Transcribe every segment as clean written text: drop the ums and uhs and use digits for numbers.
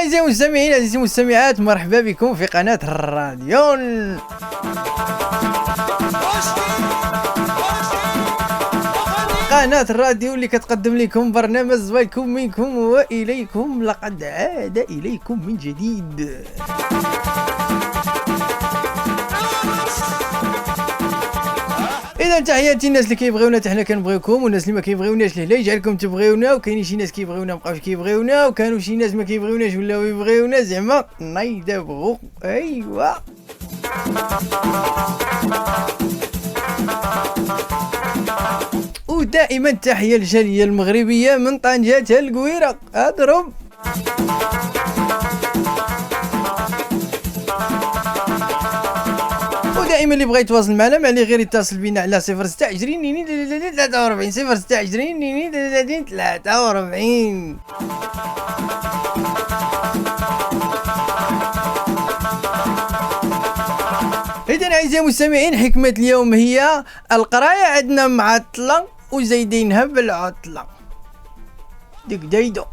أعزائي المستمعين أعزائي المستمعات، مرحبا بكم في قناة الراديون. قناة الراديو اللي كتقدم لكم برنامج زوالكم منكم وإليكم، لقد عاد إليكم من جديد. اذا تحياتي الناس اللي كيبغيونا حنا كنبغيوكم، والناس اللي ما كيبغيوناش لا يجعلكم تبغيونا، وكاينين شي ناس كيبغيونا مابقاوش كيبغيونا، وكانوا شي ناس ما كيبغيوناش ولاو يبغيونا، زعما نايدابغو. ايوا ودائما تحية الجالية المغربية من طنجة القويرة. اضرب دائما اللي بغى يتواصل معنا معليه غير يتصل بينا على 0620 43 0620 43. إذا أعزائي المستمعين، حكمة اليوم هي القراية عندنا معطلة وزايدينها بالعطلة. ديك دايدو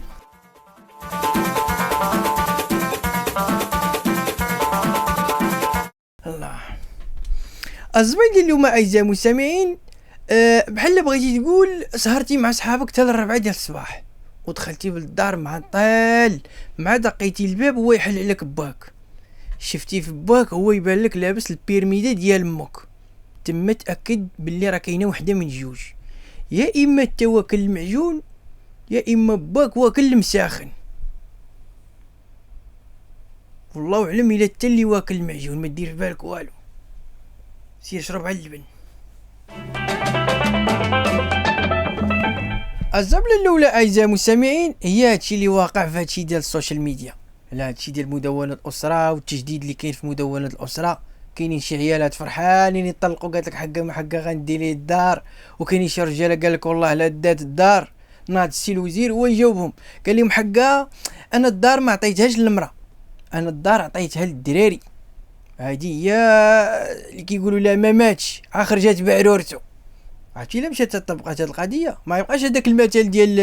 الله. الزبيد اليوم أعزائي المستمعين، بحال بغيتي تقول سهرتي مع صحابك حتى ل4 ديال الصباح، ودخلتي للدار معطل، مع دقيتي الباب هو يحل عليك باك، شفتي في باك هو يبان لك لابس البيرميده ديال امك، تما تاكد باللي راه كاينه وحده من جوج، يا اما تا واكل المعجون يا اما باك واكل المساخن. والله اعلم الا تا اللي واكل المعجون ما دير في بالك والو، سير شرب على اللبن. الزبله الاولى اعزائي المستمعين هي هادشي اللي واقع في هادشي ديال السوشيال ميديا، على هادشي ديال مدونة الأسرة والتجديد اللي كاين في مدونة الأسرة. كاينين شي عيالات فرحانين يطلقوا، قالت لك حقا ما حقا غندي ليه الدار، وكاينين شي رجاله قال لك والله لا دات الدار. ناض السي الوزير هو يجاوبهم قال لهم حقا انا الدار ما عطيتهاش للمراه، انا الدار عطيتها للدراري. هادي هي اللي كيقولوا لا ما ماتش خرجت بعرورته. عرفتي الا مشات طبقات هاد القضيه ما يبقاش هذاك المثل ديال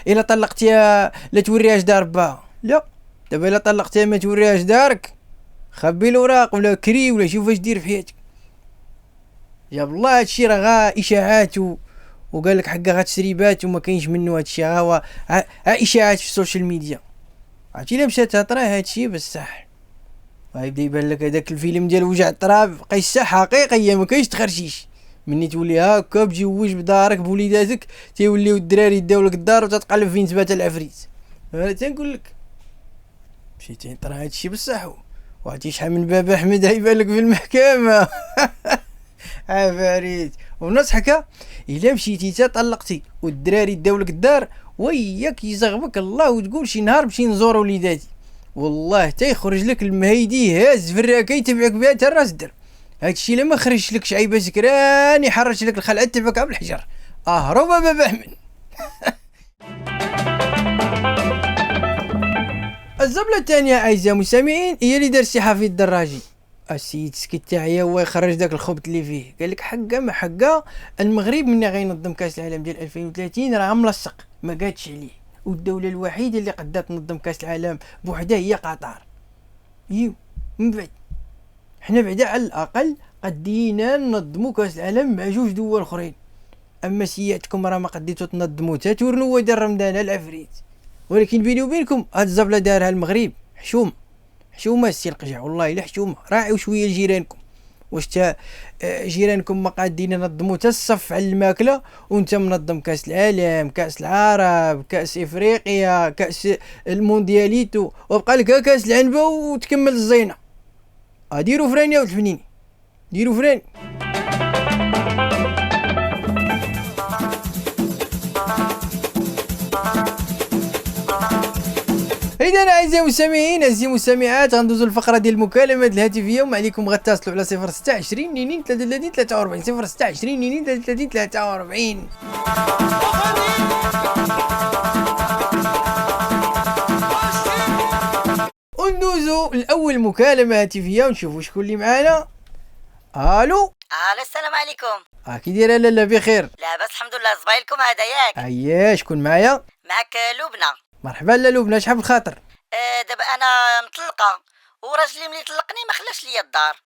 الا طلقتيها لا توريهاش دار باها. لا، دابا الا طلقتيها ما توريهاش دارك، خبي الوراق ولا كري ولا شوف اش دير في حياتك. جاب الله هادشي راه غا اشاعات وقال لك حقا غا تسريبات وما كاينش منه هادشي، غا اشاعات في السوشيال ميديا. عرفتي الا مشات طرا هادشي بصح غيبدا يبان لك هذاك الفيلم ديال وجع التراب قصه حقيقيه ما كاينش تخرشيش. مني تولي هاكا بجوج بدارك بوليداتك تيوليو الدراري يداو لك الدار وتتقلب فين تبات العفريت. انا تنقول لك مشيتي طرا هادشي بصح، وعرفتي شحال من بابا احمد يبان لك في المحكمه عفاريت. ونصحك الا مشيتي تا طلقتي والدراري داو لك الدار وياك يزغبك الله وتقول شي نهار نمشي نزور وليداتي، والله تيخرج لك المهيدي هاز في الراكه يتبعك بها تا الراس الدر. هادشي الا ما خرجش لك شعيبه سكران يحرش لك الخلعه تبعك بالحجر. اهرب بابا احمد. الزبله الثانيه اعزائي المستمعين هي اللي دار سي حفيظ الدراجي. السيد سكت تاعي هو يخرج داك الخبط اللي فيه، قال لك حقا ما حقا المغرب ملي غينظم كاس العالم ديال 2030 راه ملصق ما قادش عليه، والدوله الوحيده اللي قدها تنظم كاس العالم بوحدها هي قطر. من بعد حنا بعدا على الاقل قدينا ننظموا كاس العالم مع 2 دول اخرين، اما سياتكم راه ما قديتو تنظموا تا تورنوا ودار رمضان العفريت. ولكن بيني وبينكم هاد الزبله دارها المغرب حشومه السي القجع، والله الا حشومه. راعيو شويه لجيرانكم، واش تا جيرانكم ما قادين ينظموا تا الصف على الماكله وانت منظم كاس العالم، كاس العرب، كاس افريقيا، كاس الموندياليتو، وبقى لك كاس العنبه وتكمل الزينه. ديروا فران يا ولد الفنين، ديروا فران. اذا اعزائي المستمعين اعزائي المستمعات غندوزو الفقره ديال المكالمات الهاتفيه، وما عليكم غتصلوا على 0620 32 43 0620 32 43. وندوزو الاول مكالمه هاتفيه ونشوفوا شكون اللي معانا. الو السلام عليكم. كي دايره لاله؟ بخير لاباس الحمد لله. زبايلكم هذا ياك؟ شكون معايا؟ معك لبنى. مرحبا لا لبنى، شحال بالخاطر؟ دابا انا مطلقه، وراجلي ملي طلقني ما خلاش ليا الدار.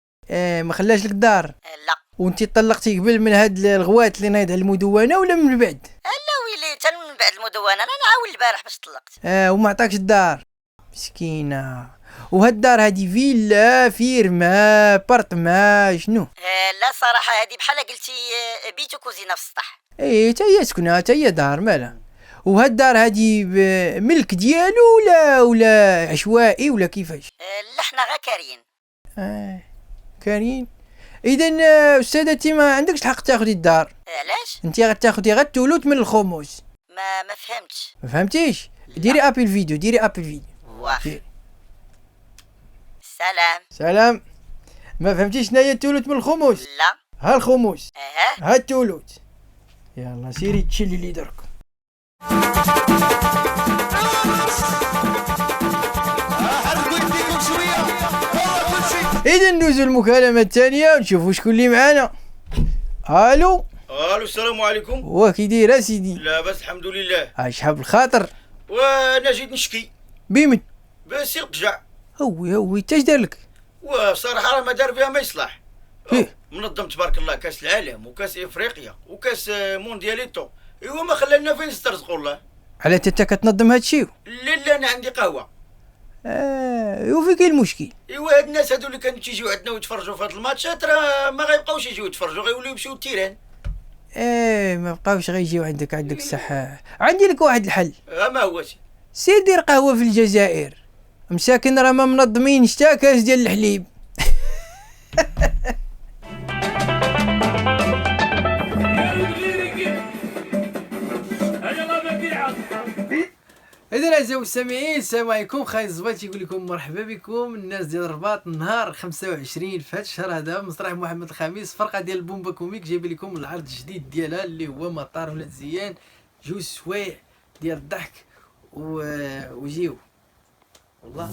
ما خلاش لك دار؟ لا. وانت طلقتي قبل من هاد الغوات اللي نايض على المدونه ولا من بعد؟ لا ويلي، حتى من بعد المدونه انا نعاول البارح باش طلقت. وما عطاكش الدار؟ مسكينه. وهاد الدار هادي فيلا، فيرما، بارتما، شنو؟ لا صراحه هذه بحال قلتي بيت وكوزينه في السطح. تا هي سكنها، تا هي دار مالها. وهاد الدار هادي ملك ديالو ولا عشوائي ولا كيفاش؟ لا حنا غا كاريين. كارين. اذا استاذتي ما عندكش الحق تاخدي الدار. علاش؟ انت غتاخدي غير الثلث من الخمس. ما فهمتش. ما فهمتيش؟ ديري ابل فيديو، ديري ابل فيديو. واخا. سلام. سلام. ما فهمتيش شناهي الثلث من الخمس؟ لا. ها الخمس، اها ها الثلث. يلا سيري تشلي لي درك. اذا ندوزو المكالمة الثانية ونشوفو شكون اللي معانا. الو. السلام عليكم. واكي داير اسيدي؟ لاباس الحمد لله. شحال بالخاطر؟ وانا جيت نشكي بمن؟ بسي القجع. هوي تاش دارلك؟ وصراحة راه ما دار فيها ما يصلح. إيه؟ منظم تبارك الله كاس العالم وكاس افريقيا وكاس موندياليتو، ايوا ما خلانا فين نسترزقوا الله. على انت كتنظم هادشي؟ لا انا عندي قهوة. وفين كاين المشكل؟ ايوا هاد الناس هادو اللي كانوا تيجيو عندنا ويتفرجوا في هاد الماتشات راه ما غيبقاوش يجيو يتفرجوا، غيوليو يمشيو للتيران. ما بقاوش غيجيو عندك الصحة. عندي لك واحد الحل. ما هو سي؟ سير دير قهوة في الجزائر، مساكن راه ما منظمين حتى كاس ديال الحليب. إذا أعزائي المستمعين السلام عليكم. خالد الزباط يقول لكم مرحبا بكم الناس ديال الرباط نهار 25 في هذا الشهر هذا، مسرح محمد الخامس، فرقة ديال البومبا كوميك جايب لكم العرض الجديد ديالها اللي هو مطار ولاد زيان. جوج سوايع ديال الضحك وجيو والله.